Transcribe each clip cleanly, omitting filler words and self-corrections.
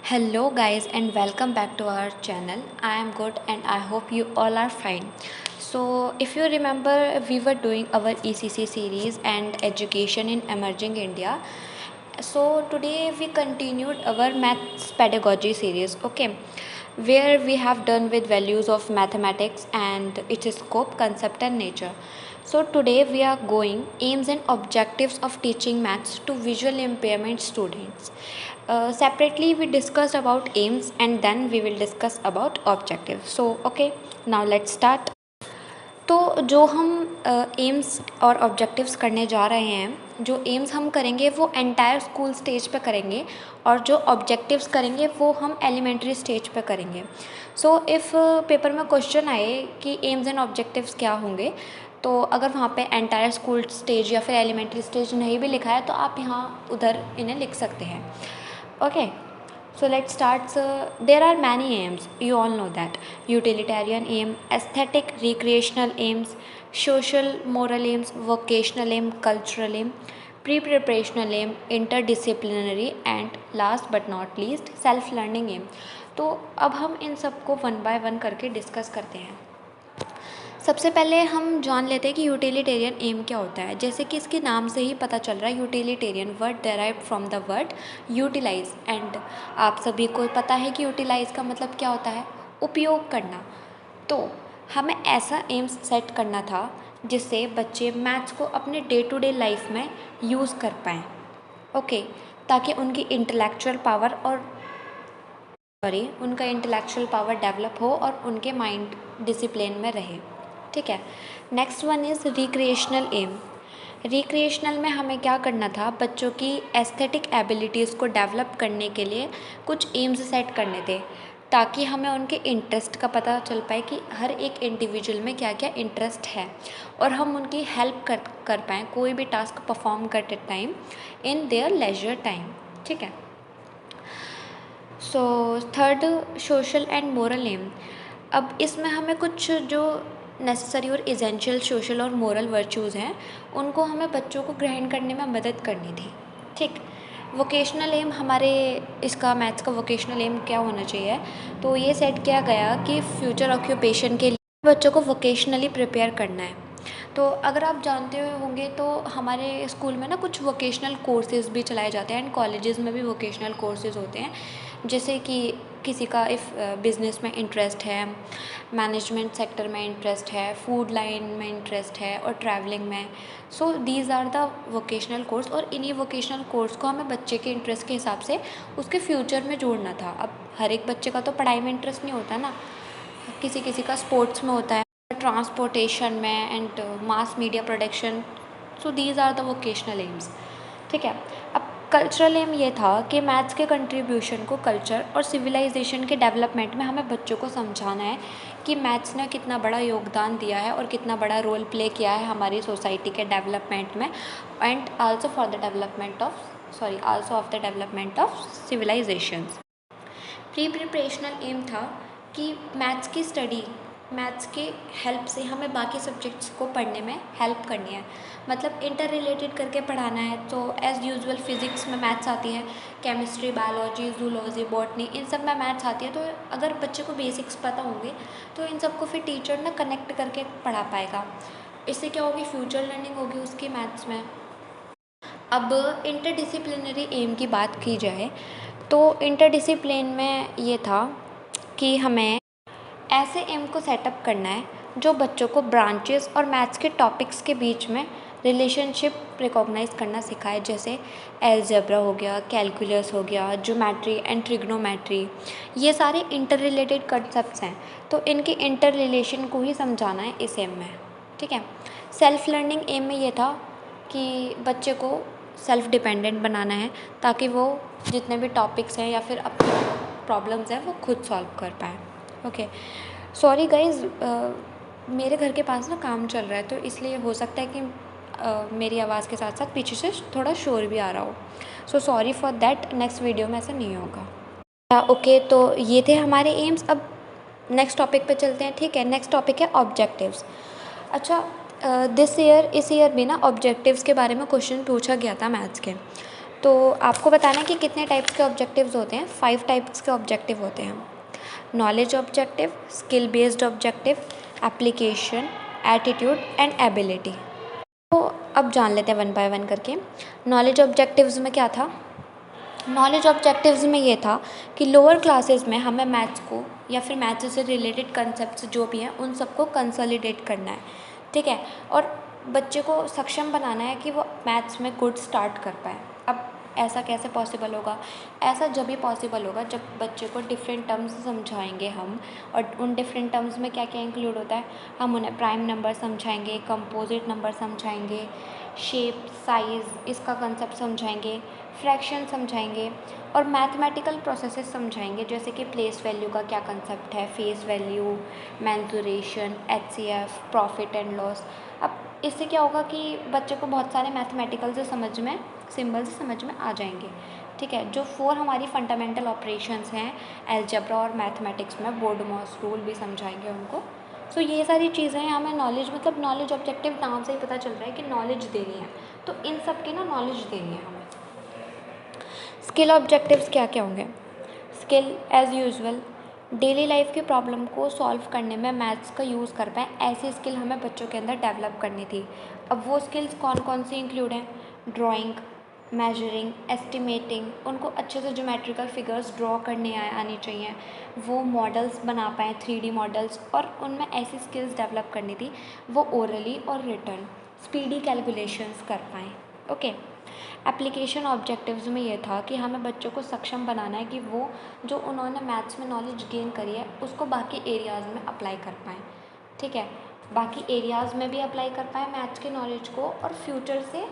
Hello, guys, and welcome back to our channel. I am good and I hope you all are fine. So, if you remember, we were doing our ECC series and education in emerging India. So, today we continued our maths pedagogy series, okay, where we have done with values of mathematics and its scope, concept, and nature. So, today we are going aims and objectives of teaching maths to visual impairment students. Separately, we discussed about aims and then we will discuss about objectives. So, okay, now let's start. तो जो हम AIIMS और objectives करने जा रहे हैं, जो AIIMS हम करेंगे वो एंटायर स्कूल स्टेज पे करेंगे और जो ऑब्जेक्टिव्स करेंगे वो हम एलिमेंट्री स्टेज पे करेंगे. सो इफ़ पेपर में क्वेश्चन आए कि एम्स एंड ऑब्जेक्टिव्स क्या होंगे, तो अगर वहाँ पे एंटायर स्कूल स्टेज या फिर एलिमेंट्री स्टेज नहीं भी लिखा है तो आप यहाँ उधर इन्हें लिख सकते हैं. Okay, so let's start. So there are many aims, you all know that: utilitarian aim, aesthetic recreational aims, social moral aims, vocational aim, cultural aim, pre-preparational aim, interdisciplinary, and last but not least self learning aim. तो अब हम इन सबको one by one करके discuss करते हैं. सबसे पहले हम जान लेते हैं कि यूटिलिटेरियन एम क्या होता है. जैसे कि इसके नाम से ही पता चल रहा है, utilitarian word derived from the word utilize. And आप सभी को पता है कि यूटिलाइज का मतलब क्या होता है, उपयोग करना. तो हमें ऐसा एम्स सेट करना था जिससे बच्चे मैथ्स को अपने डे टू डे लाइफ में यूज़ कर पाएँ. ओके, ताकि उनकी इंटेलेक्चुअल पावर उनका इंटेलेक्चुअल पावर डेवलप हो और उनके माइंड डिसिप्लिन में रहे. ठीक है. Next one is recreational aim. Recreational में हमें क्या करना था, बच्चों की एस्थेटिक एबिलिटीज़ को डेवलप करने के लिए कुछ एम्स सेट करने थे ताकि हमें उनके इंटरेस्ट का पता चल पाए कि हर एक इंडिविजुअल में क्या क्या इंटरेस्ट है और हम उनकी हेल्प कर पाएँ कोई भी टास्क परफॉर्म करते time in their leisure time. ठीक है. So third, social and moral aim. अब इसमें हमें कुछ जो नेसेसरी और इसेंशियल सोशल और मोरल वर्च्यूज़ हैं उनको हमें बच्चों को ग्रहण करने में मदद करनी थी. ठीक. वोकेशनल एम, हमारे इसका मैथ्स का वोकेशनल एम क्या होना चाहिए, तो ये सेट किया गया कि फ्यूचर ऑक्यूपेशन के लिए बच्चों को वोकेशनली प्रिपेयर करना है. तो अगर आप जानते होंगे तो हमारे स्कूल में ना कुछ वोकेशनल कोर्सेज़ भी चलाए जाते हैं एंड कॉलेजेस में भी वोकेशनल कोर्सेज़ होते हैं. जैसे कि किसी का इफ़ बिज़नेस में इंटरेस्ट है, मैनेजमेंट सेक्टर में इंटरेस्ट है, फूड लाइन में इंटरेस्ट है और ट्रैवलिंग में. So these are the vocational course और इन्हीं वोकेशनल कोर्स को हमें बच्चे के इंटरेस्ट के हिसाब से उसके फ्यूचर में जोड़ना था. अब हर एक बच्चे का तो पढ़ाई में इंटरेस्ट नहीं होता ना, किसी किसी का स्पोर्ट्स में होता है, ट्रांसपोर्टेशन में and mass media production. So these are the vocational aims. ठीक है. अब कल्चरल एम ये था कि मैथ्स के कंट्रीब्यूशन को कल्चर और सिविलाइजेशन के डेवलपमेंट में हमें बच्चों को समझाना है कि मैथ्स ने कितना बड़ा योगदान दिया है और कितना बड़ा रोल प्ले किया है हमारी सोसाइटी के डेवलपमेंट में and also of the development of civilisations. Pre preparational aim था कि मैथ्स के हेल्प से हमें बाकी सब्जेक्ट्स को पढ़ने में हेल्प करनी है, मतलब इंटर रिलेटेड करके पढ़ाना है. तो एज़ यूजुअल फिज़िक्स में मैथ्स आती है, केमिस्ट्री, बायोलॉजी, जूलॉजी, बॉटनी, इन सब में मैथ्स आती है. तो अगर बच्चे को बेसिक्स पता होंगे तो इन सबको फिर टीचर ना कनेक्ट करके पढ़ा पाएगा. इससे क्या होगी, फ्यूचर लर्निंग होगी उसकी मैथ्स में. अब इंटरडिसिप्लिनरी एम की बात की जाए तो इंटरडिसिप्लिन में ये था कि हमें ऐसे एम को सेटअप करना है जो बच्चों को ब्रांचेस और मैथ्स के टॉपिक्स के बीच में रिलेशनशिप रिकॉग्नाइज करना सिखाए. जैसे एलजेब्रा हो गया, कैलकुलस हो गया, ज्योमेट्री एंड ट्रिग्नोमेट्री, ये सारे इंटर रिलेटेड कंसेप्ट्स हैं. तो इनके इंटर रिलेशन को ही समझाना है इस एम में. ठीक है. सेल्फ लर्निंग एम में ये था कि बच्चे को सेल्फ डिपेंडेंट बनाना है ताकि वो जितने भी टॉपिक्स हैं या फिर अपने प्रॉब्लम्स हैं वो खुद सॉल्व कर पाए. ओके, सॉरी गाइज़, मेरे घर के पास ना काम चल रहा है तो इसलिए हो सकता है कि मेरी आवाज़ के साथ साथ पीछे से थोड़ा शोर भी आ रहा हो. So sorry for that. Next video में ऐसा नहीं होगा. ओके, तो ये थे हमारे एम्स. अब नेक्स्ट टॉपिक पे चलते हैं. ठीक है. नेक्स्ट टॉपिक है ऑब्जेक्टिव्स. अच्छा, इस ईयर भी ना ऑब्जेक्टिव्स के बारे में क्वेश्चन पूछा गया था मैथ्स के. तो आपको बताना है कि कितने टाइप्स के ऑब्जेक्टिव्स होते हैं। 5 टाइप्स के ऑब्जेक्टिव होते हैं। Knowledge objective, skill based objective, application, attitude and ability. तो अब जान लेते हैं वन बाय वन करके। नॉलेज ऑब्जेक्टिव्स में क्या था? नॉलेज ऑब्जेक्टिव्स में ये था कि लोअर क्लासेस में हमें मैथ्स को या फिर मैथ्स से रिलेटेड कंसेप्ट जो भी हैं उन सबको कंसोलिडेट करना है, ठीक है, और बच्चे को सक्षम बनाना है कि वो मैथ्स में गुड स्टार्ट कर पाए। अब ऐसा कैसे पॉसिबल होगा? ऐसा जब भी पॉसिबल होगा जब बच्चे को डिफरेंट टर्म्स समझाएंगे हम, और उन डिफरेंट टर्म्स में क्या क्या इंक्लूड होता है, हम उन्हें प्राइम नंबर समझाएंगे, कंपोजिट नंबर समझाएंगे, शेप, साइज़, इसका कंसेप्ट समझाएंगे, फ्रैक्शन समझाएंगे, और मैथमेटिकल प्रोसेसेस समझाएंगे, जैसे कि प्लेस वैल्यू का क्या कंसेप्ट है, face value, mensuration, HCF, profit and loss. अब इससे क्या होगा कि बच्चे को बहुत सारे मैथमेटिकल से समझ में, सिंबल्स समझ में आ जाएंगे, ठीक है। जो 4 हमारी फंडामेंटल ऑपरेशंस हैं अलजेब्रा और मैथमेटिक्स में, बोर्डमॉस रूल भी समझाएंगे उनको। सो ये सारी चीज़ें हमें नॉलेज, मतलब नॉलेज ऑब्जेक्टिव नाम से ही पता चल रहा है कि नॉलेज देनी है, तो इन सब की ना नॉलेज देनी है हमें। स्किल ऑब्जेक्टिव्स क्या क्या होंगे? Skill as usual daily life की प्रॉब्लम को सॉल्व करने में मैथ्स का यूज़ कर पाएँ, ऐसी स्किल हमें बच्चों के अंदर डेवलप करनी थी। अब वो स्किल्स कौन कौन सी इंक्लूड हैं? ड्राइंग, मेजरिंग, एस्टिमेटिंग, उनको अच्छे से ज्योमेट्रिकल फिगर्स ड्रॉ करने आनी चाहिए, वो मॉडल्स बना पाएँ, 3D मॉडल्स, और उनमें ऐसी स्किल्स डेवलप करनी थी वो ओरली और रिटर्न स्पीडी कैलकुलेशंस कर पाएँ, ओके। एप्लीकेशन ऑब्जेक्टिव्स में ये था कि हमें बच्चों को सक्षम बनाना है कि वो जो उन्होंने मैथ्स में नॉलेज गेन करी है उसको बाकी एरियाज़ में अप्लाई कर पाएँ, ठीक है, बाकी एरियाज़ में भी अप्लाई कर पाएँ मैथ्स की नॉलेज को, और फ्यूचर से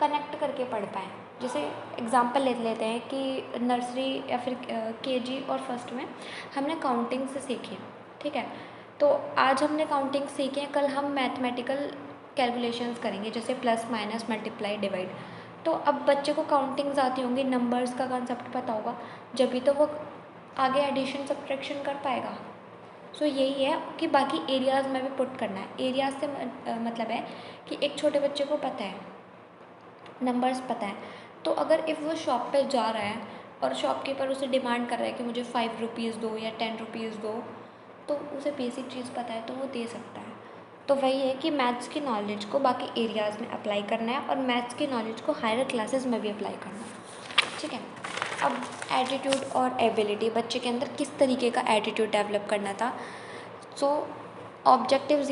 कनेक्ट करके पढ़ पाएँ। जैसे एग्जांपल ले लेते हैं कि नर्सरी या फिर केजी और फर्स्ट में हमने काउंटिंग से सीखी, ठीक है, तो आज हमने काउंटिंग सीखी है, कल हम मैथमेटिकल कैलकुलेशंस करेंगे, जैसे प्लस माइनस मल्टीप्लाई डिवाइड। तो अब बच्चे को काउंटिंग्स आती होंगी, नंबर्स का कंसेप्ट पता होगा, जब भी तो वो आगे एडिशन सब्ट्रैक्शन कर पाएगा। सो यही है कि बाकी एरियाज़ में भी पुट करना है। एरियाज से मतलब है कि एक छोटे बच्चे को पता है, नंबर्स पता है, तो अगर इफ़ वो शॉप पे जा रहा है और शॉपकीपर उसे डिमांड कर रहा है कि मुझे 5 रुपीज़ दो या 10 रुपीज़ दो, तो उसे बेसिक चीज़ पता है तो वो दे सकता है। तो वही है कि मैथ्स की नॉलेज को बाकी एरियाज़ में अप्लाई करना है और मैथ्स की नॉलेज को हायर क्लासेस में भी अप्लाई करना है, ठीक है। अब एटीट्यूड और एबिलिटी, बच्चे के अंदर किस तरीके का एटीट्यूड डेवलप करना था। सो ऑब्जेक्टिव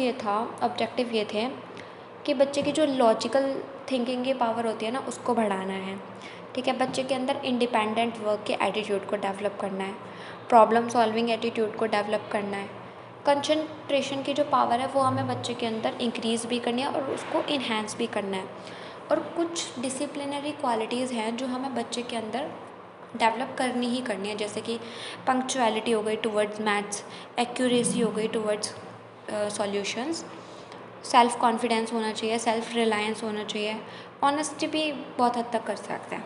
ये थे कि बच्चे की जो लॉजिकल थिंकिंग की पावर होती है ना उसको बढ़ाना है, ठीक है। बच्चे के अंदर इंडिपेंडेंट वर्क के एटीट्यूड को डेवलप करना है, प्रॉब्लम सॉल्विंग एटीट्यूड को डेवलप करना है, कंसंट्रेशन की जो पावर है वो हमें बच्चे के अंदर इंक्रीज़ भी करनी है और उसको इन्हेंस भी करना है, और कुछ डिसिप्लिनरी क्वालिटीज़ हैं जो हमें बच्चे के अंदर डेवलप करनी ही करनी है, जैसे कि पंक्चुअलिटी हो गई टुवर्ड्स मैथ्स, एक्यूरेसी हो गई टुवर्ड्स सॉल्यूशंस, सेल्फ कॉन्फिडेंस होना चाहिए, सेल्फ रिलायंस होना चाहिए, ऑनेस्टी भी बहुत हद तक कर सकते हैं।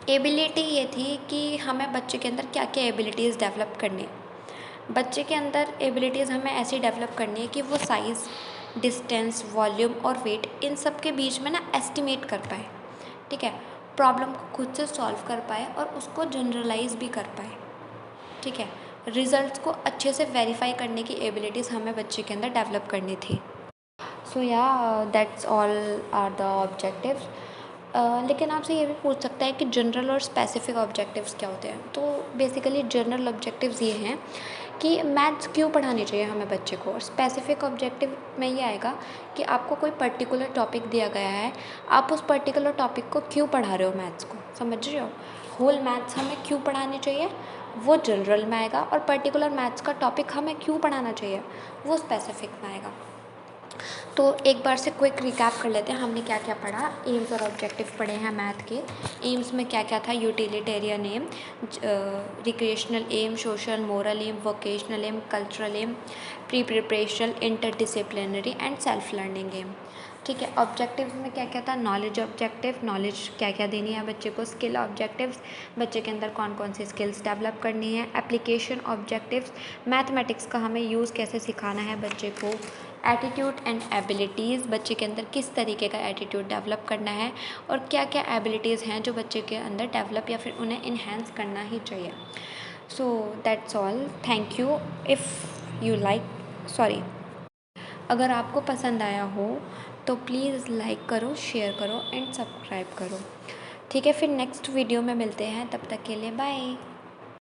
एबिलिटी ये थी कि हमें बच्चे के अंदर क्या क्या एबिलिटीज़ डेवलप करनी है। बच्चे के अंदर एबिलिटीज़ हमें ऐसी डेवलप करनी है कि वो साइज़, डिस्टेंस, वॉल्यूम और वेट, इन सब के बीच में ना एस्टिमेट कर पाए, ठीक है, प्रॉब्लम को खुद से सॉल्व कर पाए और उसको जनरलाइज भी कर पाए, ठीक है, रिजल्ट्स को अच्छे से वेरीफाई करने की एबिलिटीज़ हमें बच्चे के अंदर डेवलप करनी थी। सो या that's all are the objectives. लेकिन आपसे ये भी पूछ सकता है कि जनरल और स्पेसिफिक ऑब्जेक्टिव्स क्या होते हैं। तो बेसिकली जनरल ऑब्जेक्टिव्स ये हैं कि मैथ्स क्यों पढ़ानी चाहिए हमें बच्चे को, और स्पेसिफिक ऑब्जेक्टिव में ये आएगा कि आपको कोई पर्टिकुलर टॉपिक दिया गया है, आप उस पर्टिकुलर टॉपिक को क्यों पढ़ा रहे हो, मैथ्स को समझ रहे हो, होल मैथ्स हमें क्यों पढ़ानी चाहिए, वो जनरल में आएगा, और पर्टिकुलर मैथ्स का टॉपिक हमें क्यों पढ़ाना चाहिए वो स्पेसिफिक में आएगा। तो एक बार से क्विक रिकैप कर लेते हैं हमने क्या क्या पढ़ा। एम्स और ऑब्जेक्टिव पढ़े हैं मैथ के। एम्स में क्या क्या था? Utilitarian aim, recreational aim, social moral aim, vocational aim, cultural aim, pre preparational, interdisciplinary and self learning aim, ठीक है। ऑब्जेक्टिव्स में क्या क्या था? नॉलेज ऑब्जेक्टिव, नॉलेज क्या क्या देनी है बच्चे को। स्किल ऑब्जेक्टिव्स, बच्चे के अंदर कौन कौन सी स्किल्स डेवलप करनी है। एप्लीकेशन ऑब्जेक्टिव्स, मैथमेटिक्स का हमें यूज़ कैसे सिखाना है बच्चे को। एटीट्यूड एंड एबिलिटीज़, बच्चे के अंदर किस तरीके का एटीट्यूड डेवलप करना है और क्या क्या एबिलिटीज़ हैं जो बच्चे के अंदर डेवलप या फिर उन्हें इन्हेंस करना ही चाहिए। So that's all, thank you. If you like, sorry, अगर आपको पसंद आया हो तो प्लीज़ लाइक करो, शेयर करो एंड सब्सक्राइब करो। ठीक है, फिर नेक्स्ट वीडियो में मिलते हैं, तब तक के लिए बाय।